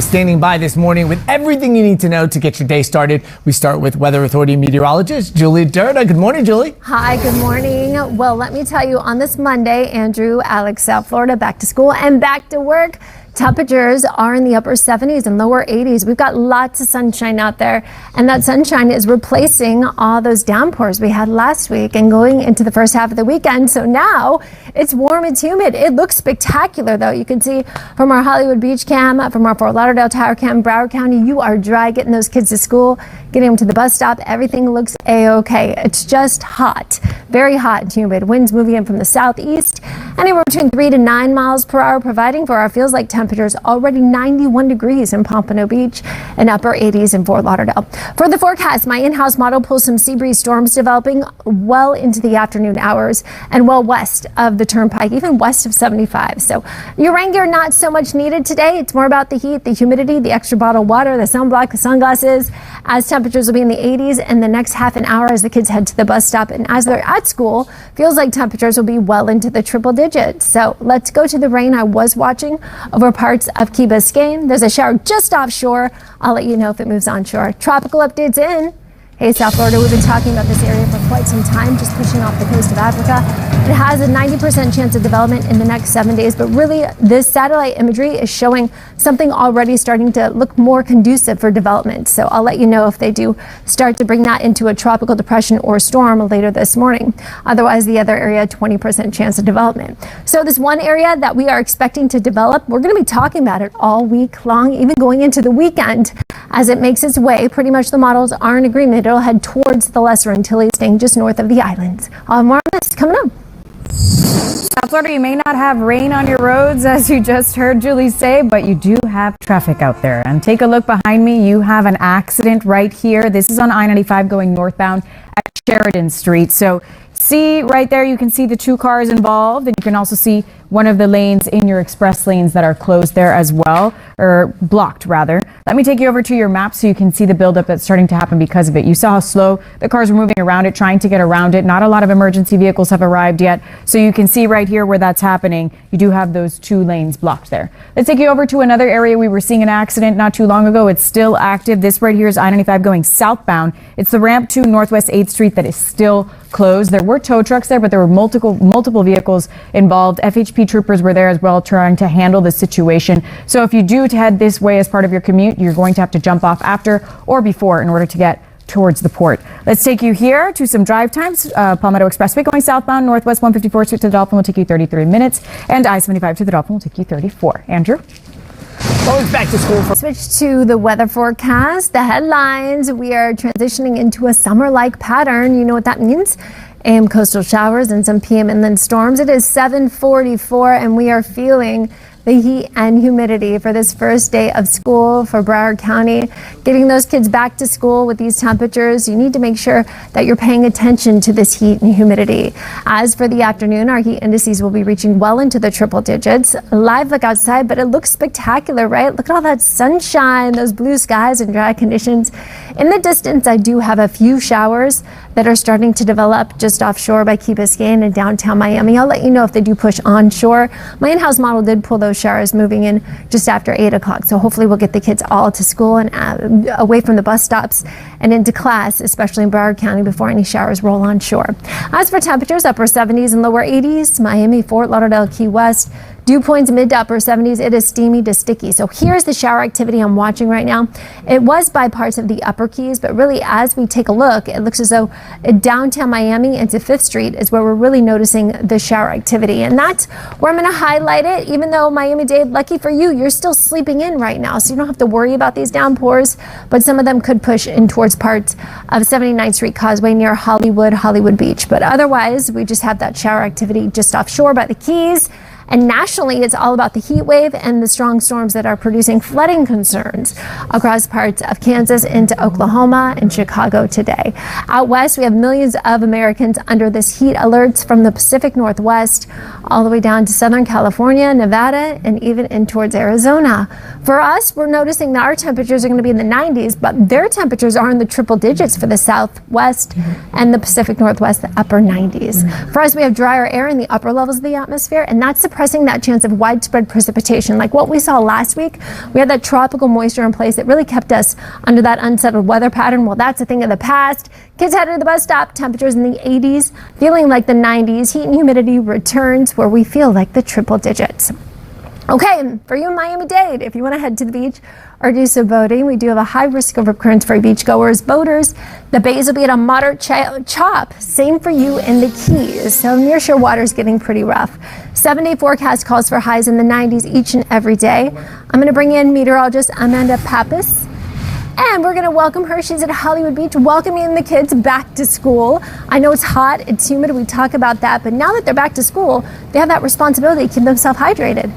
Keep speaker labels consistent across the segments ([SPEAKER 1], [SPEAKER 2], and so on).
[SPEAKER 1] Standing by this morning with everything you need to know to get your day started. We start with Weather Authority meteorologist Julie Durda. Good morning, Julie.
[SPEAKER 2] Hi, good morning. Well, let me tell you, on this Monday, Andrew, Alex, South Florida, back to school and back to work. Temperatures are in the upper 70s and lower 80s. We've got lots of sunshine out there, and that sunshine is replacing all those downpours we had last week and going into the first half of the weekend. So now it's warm, it's humid. It looks spectacular, though. You can see from our Hollywood Beach cam, from our Fort Lauderdale Tower cam, Broward County, you are dry getting those kids to school, getting them to the bus stop. Everything looks a-okay. It's just hot, very hot and humid. Winds moving in from the southeast, anywhere between 3 to 9 miles per hour, providing for our feels like temperatures already 91 degrees in Pompano Beach and upper 80s in Fort Lauderdale. For the forecast, my in-house model pulls some sea breeze storms developing well into the afternoon hours and well west of the turnpike, even west of 75. So your rain gear not so much needed today. It's more about the heat, the humidity, the extra bottled water, the sunblock, the sunglasses, as temperatures will be in the 80s in the next half an hour as the kids head to the bus stop. And as they're at school, feels like temperatures will be well into the triple digits. So let's go to the rain I was watching over parts of Key Biscayne. There's a shower just offshore. I'll let you know if it moves onshore. Tropical updates in. Hey, South Florida, we've been talking about this area for quite some time, just pushing off the coast of Africa. It has a 90% chance of development in the next 7 days, but really this satellite imagery is showing something already starting to look more conducive for development. So I'll let you know if they do start to bring that into a tropical depression or storm later this morning. Otherwise, the other area, 20% chance of development. So this one area that we are expecting to develop, we're going to be talking about it all week long, even going into the weekend as it makes its way. Pretty much the models are in agreement. It'll head towards the Lesser Antilles, staying just north of the islands. I'll have more on this coming up.
[SPEAKER 3] South Florida, you may not have rain on your roads, as you just heard Julie say, but you do have traffic out there. And take a look behind me. You have an accident right here. This is on I-95 going northbound at Sheridan Street. So see right there, you can see the two cars involved, and you can also see one of the lanes in your express lanes that are closed there as well, or blocked rather. Let me take you over to your map so you can see the buildup that's starting to happen because of it. You saw how slow the cars were moving around it, trying to get around it. Not a lot of emergency vehicles have arrived yet. So you can see right here where that's happening. You do have those two lanes blocked there. Let's take you over to another area. We were seeing an accident not too long ago. It's still active. This right here is I-95 going southbound. It's the ramp to Northwest 8th Street that is still closed. There were tow trucks there, but there were multiple vehicles involved. FHP troopers were there as well, trying to handle the situation. So if you do head this way as part of your commute, you're going to have to jump off after or before in order to get towards the port. Let's take you here to some drive times. Palmetto Expressway going southbound, Northwest 154 Street to the Dolphin will take you 33 minutes, and I-75 to the Dolphin will take you 34. Andrew?
[SPEAKER 1] Always back to school.
[SPEAKER 2] Switch to the weather forecast. The headlines. We are transitioning into a summer-like pattern. You know what that means? AM coastal showers and some PM inland storms. It is 7:44 and we are feeling the heat and humidity for this first day of school for Broward County. Getting those kids back to school with these temperatures, you need to make sure that you're paying attention to this heat and humidity. As for the afternoon, our heat indices will be reaching well into the triple digits. Live look outside, but it looks spectacular, right? Look at all that sunshine, those blue skies and dry conditions. In the distance, I do have a few showers that are starting to develop just offshore by Key Biscayne and downtown Miami. I'll let you know if they do push onshore. My in-house model did pull those showers moving in just after 8 o'clock. So hopefully we'll get the kids all to school and away from the bus stops and into class, especially in Broward County, before any showers roll onshore. As for temperatures, upper 70s and lower 80s, Miami, Fort Lauderdale, Key West, dew points mid to upper 70s. It is steamy to sticky. So here's the shower activity I'm watching right now. It was by parts of the upper Keys, but really as we take a look, it looks as though downtown Miami into 5th Street is where we're really noticing the shower activity. And that's where I'm going to highlight it. Even though Miami-Dade, lucky for you, you're still sleeping in right now. So you don't have to worry about these downpours, but some of them could push in towards parts of 79th Street Causeway near Hollywood Beach. But otherwise, we just have that shower activity just offshore by the Keys. And nationally, it's all about the heat wave and the strong storms that are producing flooding concerns across parts of Kansas into Oklahoma and Chicago today. Out west, we have millions of Americans under this heat alerts from the Pacific Northwest all the way down to Southern California, Nevada, and even in towards Arizona. For us, we're noticing that our temperatures are going to be in the 90s, but their temperatures are in the triple digits for the Southwest and the Pacific Northwest, the upper 90s. For us, we have drier air in the upper levels of the atmosphere, and that's suppressing that chance of widespread precipitation. Like what we saw last week, we had that tropical moisture in place that really kept us under that unsettled weather pattern. Well, that's a thing of the past. Kids headed to the bus stop, temperatures in the 80s, feeling like the 90s. Heat and humidity returns where we feel like the triple digits. Okay, and for you in Miami-Dade, if you want to head to the beach or do some boating, we do have a high risk of rip currents for beachgoers, boaters. The bays will be at a moderate chop. Same for you in the Keys. So nearshore water is getting pretty rough. 7-day forecast calls for highs in the 90s each and every day. I'm going to bring in meteorologist Amanda Pappas, and we're going to welcome her. She's at Hollywood Beach, welcoming the kids back to school. I know it's hot, it's humid, we talk about that, but now that they're back to school, they have that responsibility to keep themselves hydrated.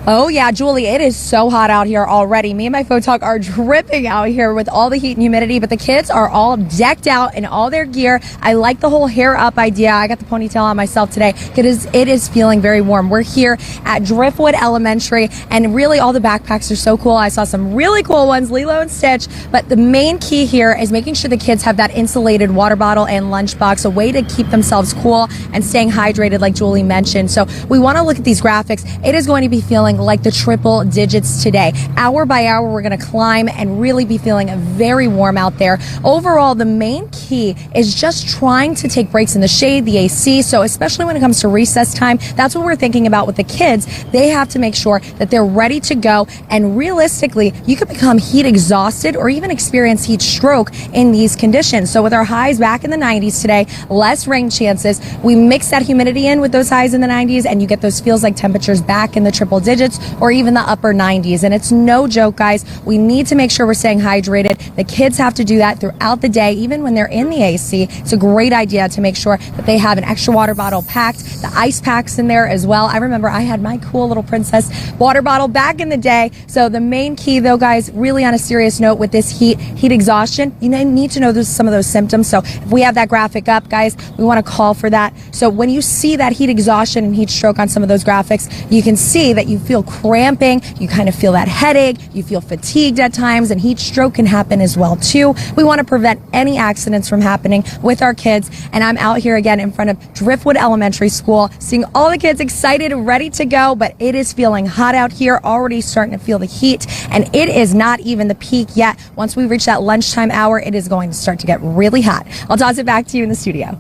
[SPEAKER 4] Oh yeah, Julie, it is so hot out here already. Me and my photog are dripping out here with all the heat and humidity, but the kids are all decked out in all their gear. I like the whole hair up idea. I got the ponytail on myself today because it is feeling very warm. We're here at Driftwood Elementary, and really all the backpacks are so cool. I saw some really cool ones, Lilo and Stitch, but the main key here is making sure the kids have that insulated water bottle and lunchbox, a way to keep themselves cool and staying hydrated like Julie mentioned. So we want to look at these graphics. It is going to be feeling like the triple digits today. Hour by hour, we're going to climb and really be feeling very warm out there. Overall, the main key is just trying to take breaks in the shade, the AC. So especially when it comes to recess time, that's what we're thinking about with the kids. They have to make sure that they're ready to go. And realistically, you could become heat exhausted or even experience heat stroke in these conditions. So with our highs back in the 90s today, less rain chances, we mix that humidity in with those highs in the 90s, and you get those feels like temperatures back in the triple digits or even the upper 90s. And it's no joke, guys. We need to make sure we're staying hydrated. The kids have to do that throughout the day, even when they're in the AC. It's a great idea to make sure that they have an extra water bottle packed, the ice packs in there as well. I remember I had my cool little princess water bottle back in the day. So the main key though, guys, really on a serious note with this heat exhaustion, you need to know some of those symptoms. So if we have that graphic up, guys, we want to call for that. So when you see that heat exhaustion and heat stroke on some of those graphics, you can see that you feel cramping, you kind of feel that headache, you feel fatigued at times, and heat stroke can happen as well too. We want to prevent any accidents from happening with our kids, and I'm out here again in front of Driftwood Elementary School, seeing all the kids excited and ready to go, but it is feeling hot out here, already starting to feel the heat, and it is not even the peak yet. Once we reach that lunchtime hour, it is going to start to get really hot. I'll toss it back to you in the studio.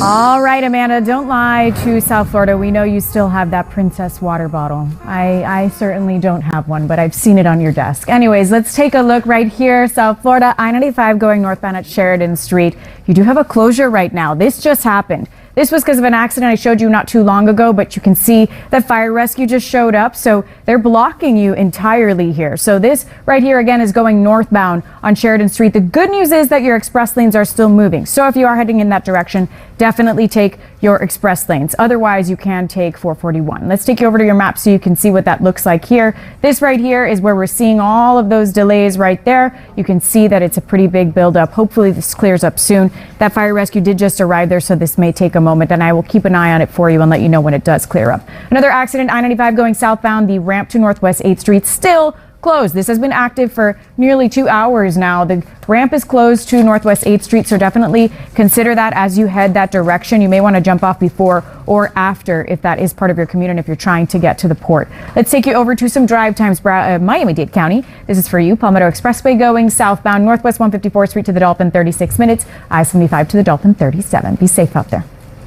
[SPEAKER 3] All right, Amanda, don't lie to South Florida. We know you still have that princess water bottle. I certainly don't have one, but I've seen it on your desk. Anyways, let's take a look right here. South Florida, I-95 going northbound at Sheridan Street. You do have a closure right now. This just happened. This was because of an accident I showed you not too long ago, but you can see that fire rescue just showed up. So they're blocking you entirely here. So this right here again is going northbound on Sheridan Street. The good news is that your express lanes are still moving. So if you are heading in that direction, definitely take your express lanes. Otherwise, you can take 441. Let's take you over to your map so you can see what that looks like here. This right here is where we're seeing all of those delays right there. You can see that it's a pretty big buildup. Hopefully this clears up soon. That fire rescue did just arrive there, so this may take a moment, and I will keep an eye on it for you and let you know when it does clear up. Another accident, I-95 going southbound, the ramp to Northwest 8th Street still closed. This has been active for nearly 2 hours now. The ramp is closed to Northwest 8th Street, so definitely consider that as you head that direction. You may want to jump off before or after if that is part of your commute and if you're trying to get to the port. Let's take you over to some drive times, Miami-Dade County. This is for you. Palmetto Expressway going southbound, Northwest 154th Street to the Dolphin, 36 minutes. I-75 to the Dolphin, 37. Be safe out there.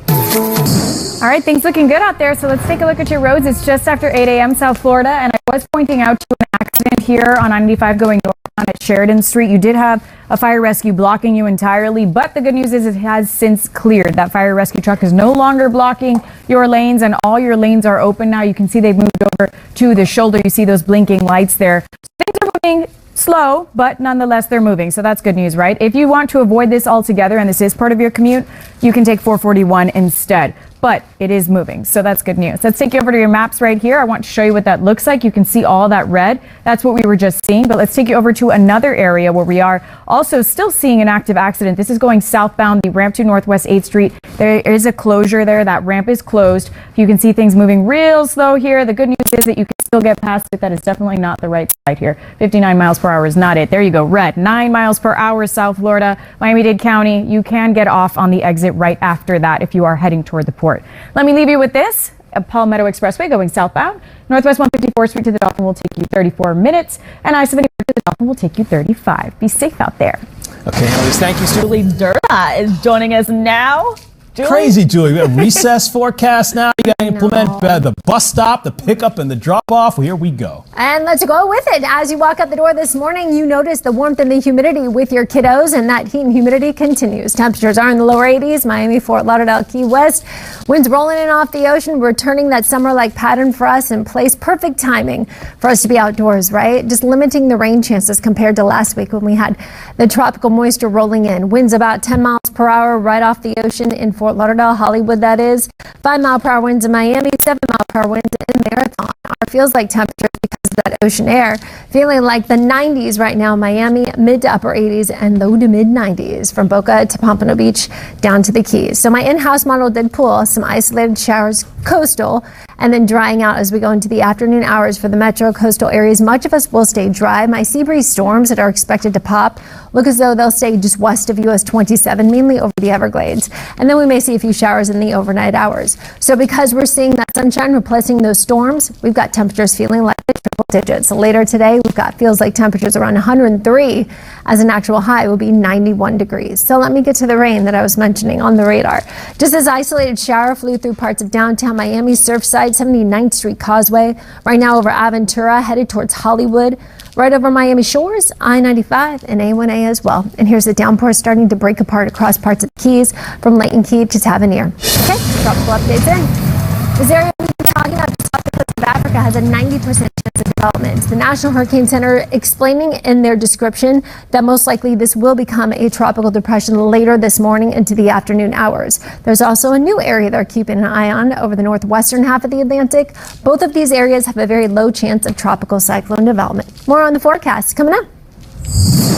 [SPEAKER 3] All right, things looking good out there. So let's take a look at your roads. It's just after 8 a.m. South Florida, and I was pointing out to an accident here on I-95 going northbound at Sheridan Street. You did have a fire rescue blocking you entirely, but the good news is it has since cleared. That fire rescue truck is no longer blocking your lanes, and all your lanes are open now. You can see they've moved over to the shoulder. You see those blinking lights there. Things are moving slow, but nonetheless they're moving, so that's good news, right? If you want to avoid this altogether and this is part of your commute, you can take 441 instead, but it is moving, so that's good news. Let's take you over to your maps right here. I want to show you what that looks like. You can see all that red. That's what we were just seeing, but let's take you over to another area where we are also still seeing an active accident. This is going southbound, the ramp to Northwest 8th Street. There is a closure there. That ramp is closed. You can see things moving real slow here. The good news is that you can still get past it. That is definitely not the right side here. 59 miles per hour is not it. There you go. Red, 9 miles per hour, South Florida, Miami-Dade County. You can get off on the exit right after that if you are heading toward the port. Let me leave you with this. Palmetto Expressway going southbound. Northwest 154th Street to the Dolphin will take you 34 minutes. And I-74 to the Dolphin will take you 35. Be safe out there.
[SPEAKER 5] Okay, Annaliese, thank you,
[SPEAKER 3] Julie Durda is joining us now. Julie?
[SPEAKER 5] Crazy, Julie. We have recess forecast now. You got to implement the bus stop, the pickup, and the drop-off. Well, here we go.
[SPEAKER 2] And let's go with it. As you walk out the door this morning, you notice the warmth and the humidity with your kiddos, and that heat and humidity continues. Temperatures are in the lower 80s, Miami, Fort Lauderdale, Key West. Winds rolling in off the ocean, returning that summer-like pattern for us in place. Perfect timing for us to be outdoors, right? Just limiting the rain chances compared to last week when we had the tropical moisture rolling in. Winds about 10 miles per hour right off the ocean in Fort Lauderdale, Hollywood, that is. 5 mile per hour winds in Miami, 7 mile per hour winds in Marathon. Our feels like temperatures because of that ocean air. Feeling like the 90s right now, Miami, mid to upper 80s and low to mid 90s from Boca to Pompano Beach down to the Keys. So my in-house model did pull some isolated showers coastal and then drying out as we go into the afternoon hours for the metro coastal areas. Much of us will stay dry. My sea breeze storms that are expected to pop look as though they'll stay just west of US 27, mainly over the Everglades. And then we may see a few showers in the overnight hours. So because we're seeing that sunshine replacing those storms, we've got temperatures feeling like triple digits. Later today, we've got feels like temperatures around 103 as an actual high will be 91 degrees. So let me get to the rain that I was mentioning on the radar. Just as isolated shower flew through parts of downtown Miami, Surfside, 79th Street Causeway, right now over Aventura, headed towards Hollywood, right over Miami Shores, I-95 and A1A as well. And here's the downpour starting to break apart across parts of the Keys from Layton Key to Tavernier. Okay, tropical updates in. This area we've been talking about just off the coast of Africa has a 90% chance of development. The National Hurricane Center explaining in their description that most likely this will become a tropical depression later this morning into the afternoon hours. There's also a new area they're keeping an eye on over the northwestern half of the Atlantic. Both of these areas have a very low chance of tropical cyclone development. More on the forecast coming up.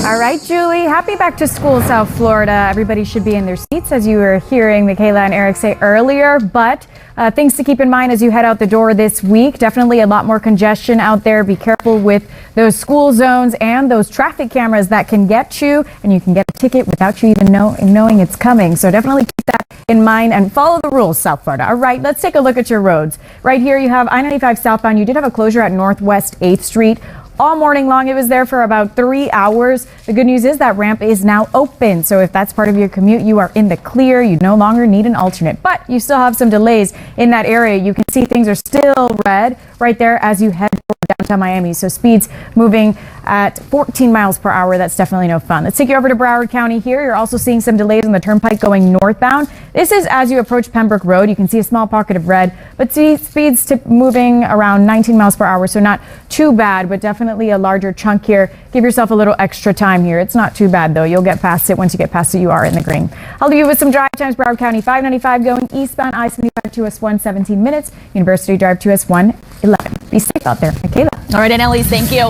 [SPEAKER 3] All right, Julie, happy back to school, South Florida. Everybody should be in their seats, as you were hearing Michaela and Eric say earlier, but things to keep in mind as you head out the door this week. Definitely a lot more congestion out there. Be careful with those school zones and those traffic cameras that can get you, and you can get a ticket without you even knowing it's coming. So definitely keep that in mind and follow the rules, South Florida. All right, let's take a look at your roads. Right here, you have I-95 southbound. You did have a closure at Northwest 8th Street. All morning long, it was there for about 3 hours. The good news is that ramp is now open. So if that's part of your commute, you are in the clear. You no longer need an alternate, but you still have some delays in that area. You can see things are still red right there as you head toward downtown Miami. So speeds moving at 14 miles per hour. That's definitely no fun. Let's take you over to Broward County here. You're also seeing some delays on the turnpike going northbound. This is as you approach Pembroke Road. You can see a small pocket of red, but see speeds moving around 19 miles per hour. So not too bad, but definitely a larger chunk here. Give yourself a little extra time here. It's not too bad though. You'll get past it. Once you get past it, you are in the green. I'll leave you with some drive times. Broward County 595 going eastbound, I-75 to S1 17 minutes. University Drive to S1 11. Be safe out there. Michaela.
[SPEAKER 6] All right, Annaliese, thank you.